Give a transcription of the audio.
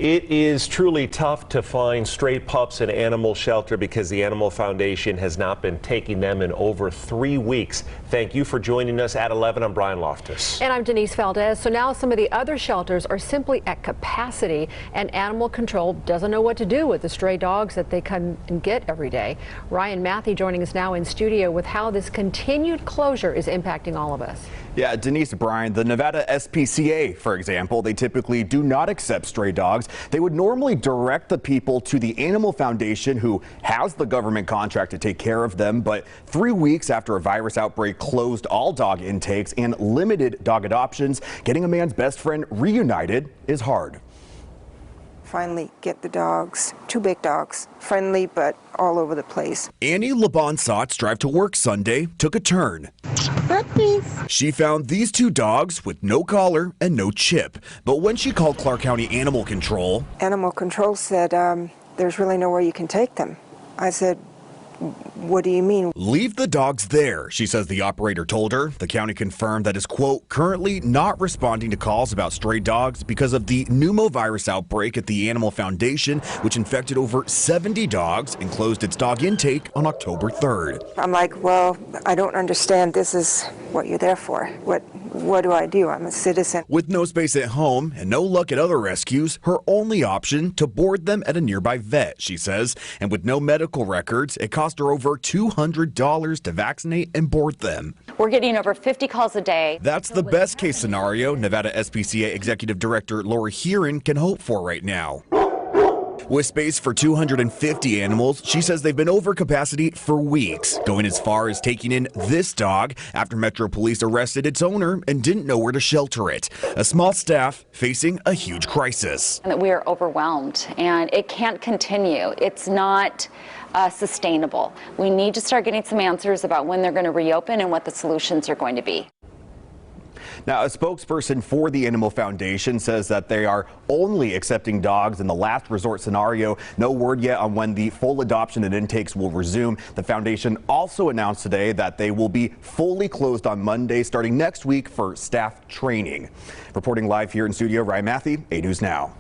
It is truly tough to find stray pups in animal shelter because the Animal Foundation has not been taking them in over 3 weeks. Thank you for joining us at 11. I'm Brian Loftus. And I'm Denise Valdez. So now some of the other shelters are simply at capacity, and animal control doesn't know what to do with the stray dogs that they come and get every day. Ryan Matthew joining us now in studio with how this continued closure is impacting all of us. Yeah, Denise, Brian, the Nevada SPCA, for example, they typically do not accept stray dogs. They would normally direct the people to the Animal Foundation, who has the government contract to take care of them. But 3 weeks after a virus outbreak closed all dog intakes and limited dog adoptions, getting a man's best friend reunited is hard. Finally get the dogs, 2 big dogs, friendly but all over the place. Annie Labonsat's drive to work Sunday took a turn. Puppies. She found these 2 dogs with no collar and no chip. But when she called Clark County Animal Control, Animal Control said there's really nowhere you can take them. I said, what do you mean? Leave the dogs there, she says the operator told her. The county confirmed that is, quote, currently not responding to calls about stray dogs because of the pneumovirus outbreak at the Animal Foundation, which infected over 70 dogs and closed its dog intake on October 3rd. I'm like, well, I don't understand. This is what you're there for. What do I do? I'm a citizen. With no space at home and no luck at other rescues, her only option to board them at a nearby vet, she says. And with no medical records, it cost her over $200 to vaccinate and board them. We're getting over 50 calls a day. That's the best case scenario Nevada SPCA Executive Director Lori Heron can hope for right now. With space for 250 animals, she says they've been over capacity for weeks, going as far as taking in this dog after Metro Police arrested its owner and didn't know where to shelter it. A small staff facing a huge crisis. And that we are overwhelmed, and it can't continue. It's not sustainable. We need to start getting some answers about when they're going to reopen and what the solutions are going to be. Now, a spokesperson for the Animal Foundation says that they are only accepting dogs in the last resort scenario. No word yet on when the full adoption and intakes will resume. The foundation also announced today that they will be fully closed on Monday, starting next week for staff training. Reporting live here in studio, Ryan Matthew, 8 News Now.